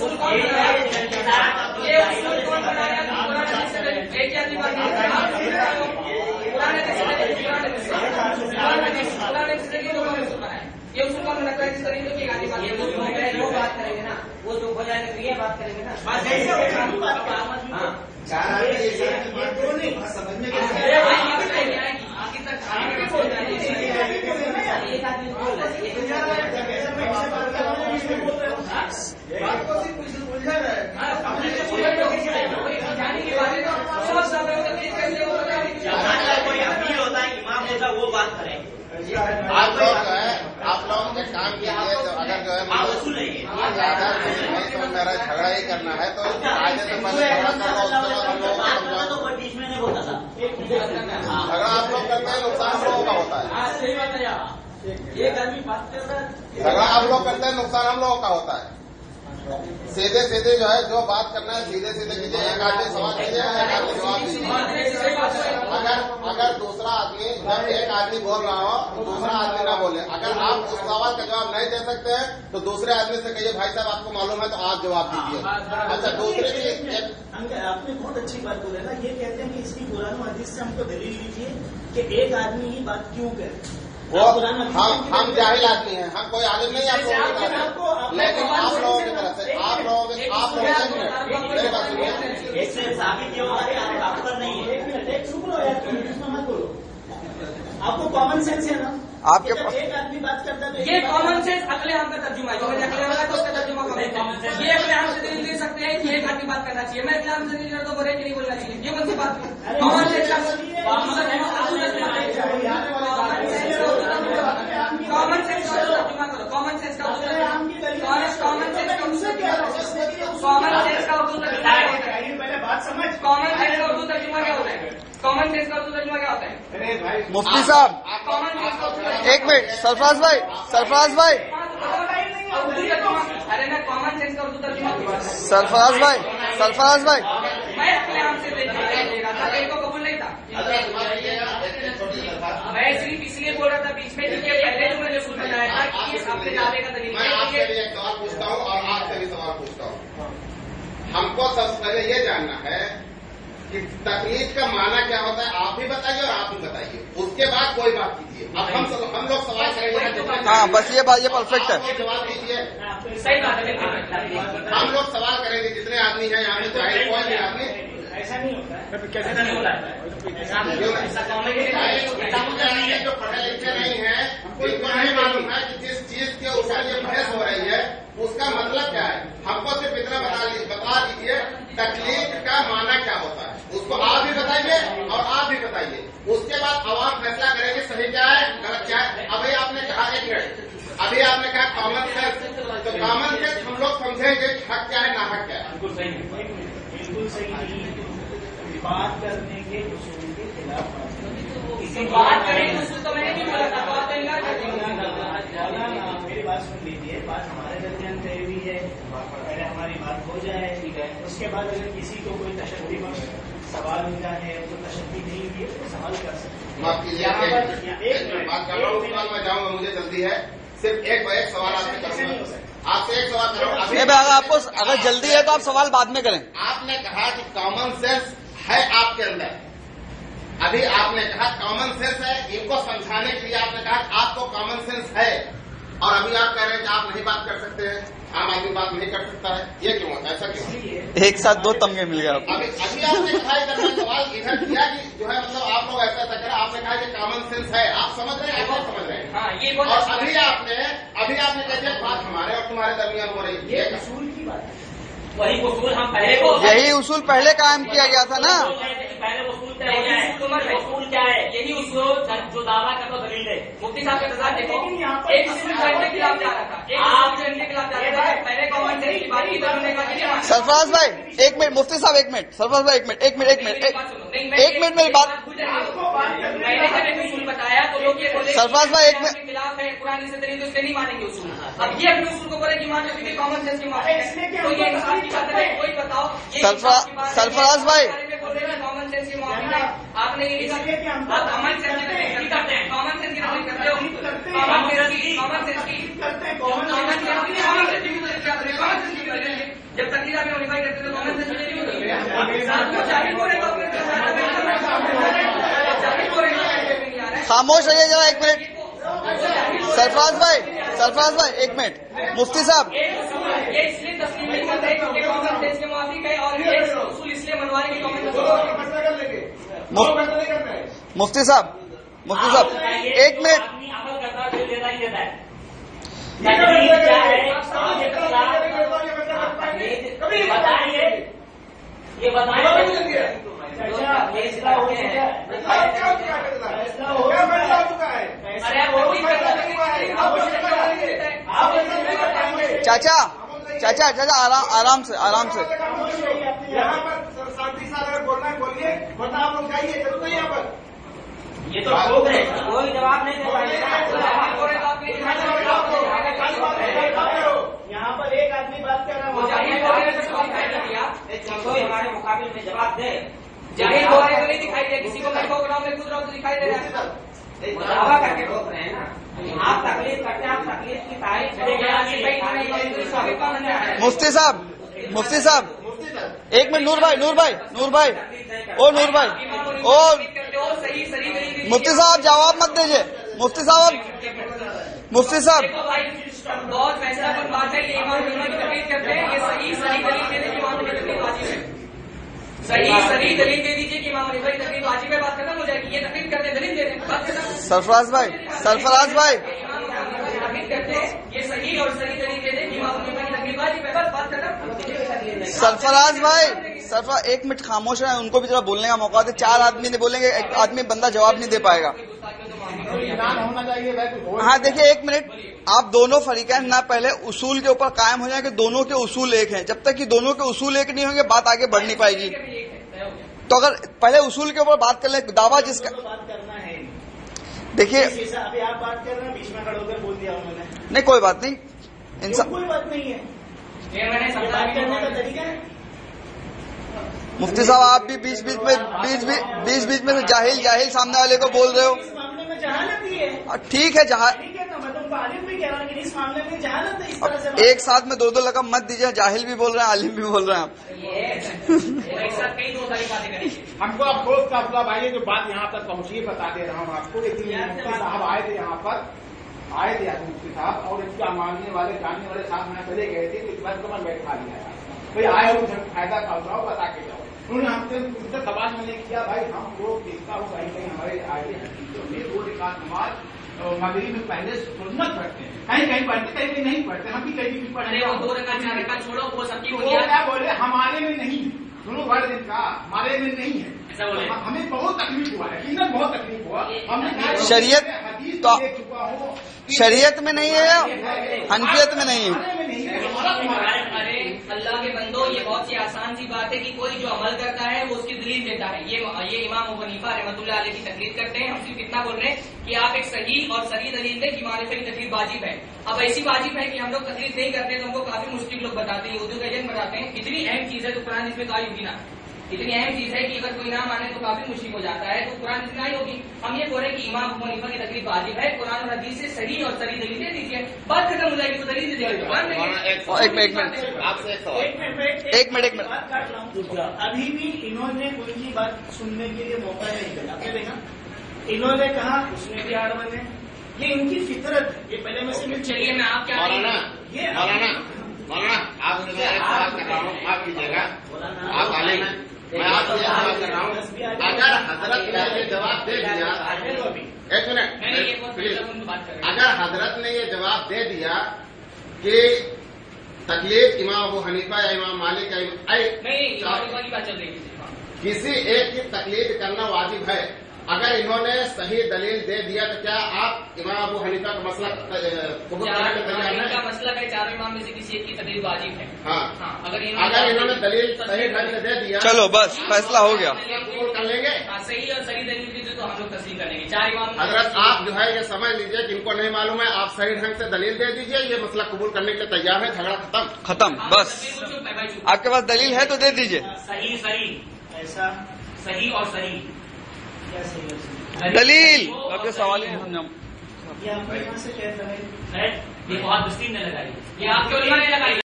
उसूल कौन बनाया? ये उसूल कौन बनाया? एक ही आदमी बात पुराने ये उसूल कौन बनाता है? जिस तरीके की आदमी बात वो बात करेंगे ना, वो जो हो जाएगा तो ये बात करेंगे ना। वो बात करें आप लोग एक काम कीजिए, तो अगर जो है तो मेरा झगड़ा ही करना है तो आगे से पहले झगड़ा करना, उसके बाद हम लोगों को समझाओ। बीच में नहीं बोलता था। झगड़ा आप लोग करते हैं, नुकसान हम लोगों का होता है। सही बात है यार, एक आदमी बात कर रहा है, झगड़ा आप लोग करते हैं, नुकसान हम लोगों का होता है। सीधे सीधे जो है जो बात करना है सीधे सीधे कीजिए। एक आदमी सवाल कीजिए, एक आदमी जवाब दीजिए। अगर दूसरा आदमी, जब एक आदमी बोल रहा हो तो दूसरा आदमी ना बोले। अगर आप उस सवाल का जवाब नहीं दे सकते हैं तो दूसरे आदमी से कहिए भाई साहब आपको मालूम है तो आप जवाब दीजिए। अच्छा, दूसरे की आपने बहुत अच्छी बात बोले ना, ये कहते हैं कि इसकी कुरान हदीस से हमको दलील लीजिए कि एक आदमी ही बात क्यों करे। वो हम जाहिल आदमी हैं, हम कोई आलिम नहीं आप लोगों की तरफ से, लेकिन आप लोगों की तरफ से आप लोगों मेरी बात सुनिए। आपको कॉमन सेंस है ना? आपके एक आदमी बात करता है ये कॉमन सेंस अगले हम का तर्जुमा है। जो अगले वाला तो उसका तर्जुमा कॉमन सेंस। ये अगले हम से दलील दे सकते हैं कि एक आदमी बात करना चाहिए। मैं अगले हम से दलील तो बोले कि नहीं बोलना चाहिए, ये कौन सी बात है? कॉमन सेंस का कॉमन सेंस का तर्जुमा करो। कॉमन सेंस का उर्दू तर्जुमा पहले बात समझ। कॉमन सेंस का उर्दू तर्जुमा क्या होता है? कॉमन सेंस का उर्दू तर्जुमा क्या होता है? मुफ्ती साहब कॉमन सेंस का एक मिनट, सरफराज भाई अरे मैं कॉमन सेंस का उर्दू तर्जुमा सरफराज भाई मैं अपने आप से दे रहा था, मेरे को कबूल नहीं था। मैं सिर्फ इसलिए बोल रहा था बीच में क्योंकि पहले जो मैंने सुन बताया था कि ये अपने दावे का दलील मैं आपसे भी एक सवाल पूछता हूँ और आपसे भी सवाल पूछता हूँ। हमको सबसे पहले ये जानना है कि तकलीफ का माना क्या होता है, आप भी बताइए और आप भी बताइए, उसके बाद कोई बात कीजिए। अब हम लोग सवाल करेंगे। हाँ, बस ये बात ये परफेक्ट है। जवाब दीजिए। सही बात है। हम लोग सवाल करेंगे जितने आदमी हैं यहाँ पे, चाहे कोई भी आदमी। ऐसा नहीं होता है। कैसे नहीं होता है? जो पढ़े लिखे नहीं है उनको नहीं मालूम है कि जिस चीज के ऊपर ये बहस हो रही है उसका मतलब क्या है। हमको सिर्फ इतना बता दीजिए तकलीफ का माना क्या होता है, उसको आप भी बताइए और आप भी बताइए। उसके बाद आवाम फैसला करेंगे सही क्या है गलत क्या है। अभी आपने कहा एक मिनट, अभी आपने कहा कॉमन सेंस, तो कॉमन सेंस हम लोग समझेंगे हक क्या है ना हक क्या है। बिल्कुल सही नहीं। बात करने के उसूल के खिलाफ बात करेंगे उसूल तो मैंने भी बोला था। मेरी बात सुन लीजिए, बात हमारे दरमियान तय हुई है, पहले हमारी बात हो जाए, ठीक है। उसके बाद अगर किसी को कोई तशद्दी सवाल उनका है, तो तशद्दी नहीं हुई तो सवाल कर सकते। माफ कीजिए, एक बात कर रहा हूँ, उसके बाद मैं जाऊंगा, मुझे जल्दी है। सिर्फ एक सवाल आपसे करूंगा, आपसे एक सवाल करूँ। आपको अगर जल्दी है तो आप सवाल बाद में करें। आपने कहा कि कॉमन सेंस है आपके अंदर, अभी आपने कहा कॉमन सेंस है, इनको समझाने के लिए आपने कहा आपको कॉमन सेंस है, और अभी आप कह रहे हैं कि आप नहीं बात कर सकते हैं, आम आदमी बात नहीं कर सकता है। ये क्यों, ऐसा क्यों? एक साथ दो तमगे मिल गए। अभी आपने कहा इधर मैं सवाल इधर किया कि जो है मतलब आप लोग ऐसा करें, आपने कहा कि कॉमन सेंस है, आप समझ रहे हैं, आप समझ रहे हैं। हाँ, ये और अभी आपने कह दिया बात हमारे और तुम्हारे दरमियान हो रही है। ये उसूल की बात है। वही उसूल हम पहले को यही उसूल पहले कायम किया गया था ना। पहले उसूल क्या है? उसूल क्या है? यही उसूल जो दावा का तो दलील है। मुफ्ती साहब के साथ देखो, एक उसूल के खिलाफ जा रहा था, एक उसूल के खिलाफ जा रहा था। पहले कॉमन सेंस की बात की तो उन्होंने कहा कि सरफराज भाई एक मिनट, मुफ्ती साहब एक मिनट, सरफराज भाई एक मिनट मेरी बात। मैंने जब एक उसूल बताया तो लोग ये बोले सरफराज भाई एक मिनट खिलाफ है, पुरानी से दलील उसके नहीं मानेंगे उसूल। अब ये अपने उसूल को बोले कि मान लो कॉमन सेंस की माने, तो ये कोई बताओ। सरफराज भाई कॉमन सेंस की मामले में आपने ये आप कॉमन सेंस की नकल करते हैं, कॉमन सेंस की नकल करते हो, कॉमन सेंस की खामोश रहिए जरा, एक मिनट। सरफराज भाई एक मिनट। मुफ्ती साहब, ये इसलिए तस्लीम नहीं करते क्योंकि कॉमन सेंस के मुताबिक है, और ये उसूल इसलिए मनवाने के कॉमन सेंस मुफ्ती साहब एक मिनट। अमल करता है, देता ही देता है। तकलीफ क्या है? ये बताइए चाचा आराम से। यहाँ पर शांति से अगर बोलना है बोलिए, वरना आप लोग जाइए, जरूरत नहीं यहाँ पर। ये तो लोग है, कोई जवाब नहीं दे पाएगा। यहाँ पर एक आदमी बात कर रहा है, कोई हमारे मुकाबले में जवाब दे। जाहिर हो रहे तो नहीं दिखाई दे, किसी को मैं ठोक रहा हूँ, मैं कूद रहा हूँ तो दिखाई दे रहा है। दावा करके ठोक रहे हैं ना, आप तकलीफ करते हैं, आप तकलीफ की तारीफ करेंगे। मुफ्ती साहब एक मिनट। नूर भाई मुफ्ती साहब जवाब मत दीजिए। मुफ्ती साहब बहुत फैसलाकुन बात है, ये इमाम की तकलीफ करते हैं। ये सही दलील दे दीजिए कि इमाम की तकलीफ वाजिब है। सही दलील दे दीजिए कि इमाम की तकलीफ वाजिब है। बात खत्म हो जाएगी। ये तकलीफ करते हैं, दलील दे दें, बात खत्म। सरफराज भाई तकलीफ करते हैं, ये सही और सही दलील दे दें कि इमाम की तकलीफ वाजिब है, बस बात खत्म। सरफराज भाई एक मिनट खामोश रहे, उनको भी जरा बोलने का मौका दे। 4 आदमी ने बोलेंगे, एक आदमी बंदा जवाब नहीं दे पाएगा। होना चाहिए। हाँ देखिए, एक मिनट। आप दोनों फरीकैन ना पहले उसूल के ऊपर कायम हो जाए कि दोनों के उसूल एक हैं। जब तक कि दोनों के उसूल एक नहीं होंगे, बात आगे बढ़ नहीं पाएगी। तो अगर पहले उसूल के ऊपर बात कर ले, दावा जिसका बात करना है। देखिए, अभी आप बात कर रहे हैं, बीच में खड़े होकर बोल दिया उन्होंने। नहीं कोई बात नहीं, कोई बात नहीं है, ये मैंने बात करने का तरीका है। मुफ्ती साहब आप भी बीच बीच में से जाहिल सामने वाले को बोल रहे हो। इस मामले में जहालत ही है। ठीक है, ठीक है ना, मैं तुमको आलिम भी कह रहा हूँ कि इस मामले में जहालत है। इस तरह से एक साथ में 2 लकब मत दीजिए। जाहिल भी बोल रहे हैं, आलिम भी बोल रहे हैं आप। एक साथ कई दो सारी बातें करेंगे। हमको अफसोस का मतलब आइए जो बात यहाँ तक पहुंची है, बता दे रहा हूँ आपको। लेकिन मुफ्ती साहब आए थे यहाँ पर, मुफ्ती साहब, और इसका मानने वाले जानने वाले साहब यहाँ चले गए थे, तो इस बात को मैं बैठा दिया भाई, आए हो फायदा उठाओ, बता के जाओ। उन्होंने हमसे उनसे सवाल मैंने किया, भाई हम लोग देखता हूँ कहीं हमारे आगे दो रिकात नमाज मगरिब में पहले सुन्नत पढ़ते हैं, कहीं पढ़ते, कहीं नहीं पढ़ते। हम भी कहीं भी पढ़ते। 2 रकात 4 रकात छोड़ो, वो सबकी वो क्या बोले, हमारे में नहीं है, दोनों भर दिन का हमारे में नहीं है। ऐसा बोले। हमें बहुत तकलीफ हुआ है, यकीनन बहुत तकलीफ हुआ। हमने शरीयत हदीस तो देख चुका हूँ, शरीयत में नहीं है या हनफियत में नहीं है। अरे अल्लाह के बंदो, ये बहुत सी आसान सी बात है कि कोई जो अमल करता है वो उसकी दलील देता है। ये इमाम अबू हनीफा रहमतुल्लाह अलैह की तकलीफ करते हैं। हम सिर्फ इतना बोल रहे हैं कि आप एक सही और सही दलील दें कि मारिफे की तकलीफ वाजिब है। अब ऐसी वाजिब है कि हम लोग तकलीफ नहीं करते तो हमको काफी मुश्किल लोग बताते हैं, उर्दू एजेंट बताते हैं। इतनी अहम चीज है तो कुरान इसमें तो आई होगी ना। इतनी अहम चीज है कि अगर कोई ना माने तो काफी मुश्किल हो जाता है, तो कुरान इसमें आई होगी। हम ये बोल रहे हैं कि इमाम अबू हनीफा की तकलीफ वाजिब है, कुरान और हदीस से सही और सही दलील दे दीजिए, बात खत्म हो जाएगी। तो दलील दे दीजिए, कुरान एक मिनट। बात काट रहा हूँ। अभी भी इन्होंने उनकी बात सुनने के लिए मौका नहीं दिया। आपने देखा, इन्होंने कहा उसमें भी आड़ बने, ये इनकी फितरत है। ये पहले में से चलिए मैं आप क्या मौलाना आपसे मैं एक सवाल कर रहा हूँ, माफ कीजिएगा, आप आलिम हैं, मैं आपसे सवाल कर रहा हूँ। अगर हजरत ने ये जवाब दे दिया, एक मिनट प्लीज, अगर हजरत ने ये जवाब दे दिया कि तकलीफ इमाम अबू हनीफा या इमाम मालिक या किसी एक की तकलीफ करना वाजिब है, अगर इन्होंने सही दलील दे दिया तो क्या आप इमाम अबू हनीफा का मसला कबूल करने के तैयार हैं? मसला है 4 इमाम में से किसी एक की तकलीफ वाजिब है। हाँ, अगर इन्होंने दलील सही ढंग से दे दिया, चलो बस फैसला हो गया, कबूल कर लेंगे। सही और सही दलील दीजिए तो हम लोग तस्लीम कर लेंगे। 4 इमाम हजरत आप जो है ये समझ लीजिए, जिनको नहीं मालूम है आप सही ढंग से दलील दे दीजिए, ये मसला कबूल करने के लिए तैयार है, झगड़ा खत्म। बस आपके पास दलील है तो दे दीजिए। सही ऐसा सही और सही क्या सही है? दलील आपके सवाल ही नहीं समझा। ये आप कहाँ से कह रहे हैं? ये बहुत मुश्किल ने लगाई, ये आप क्यों नहीं लगाई?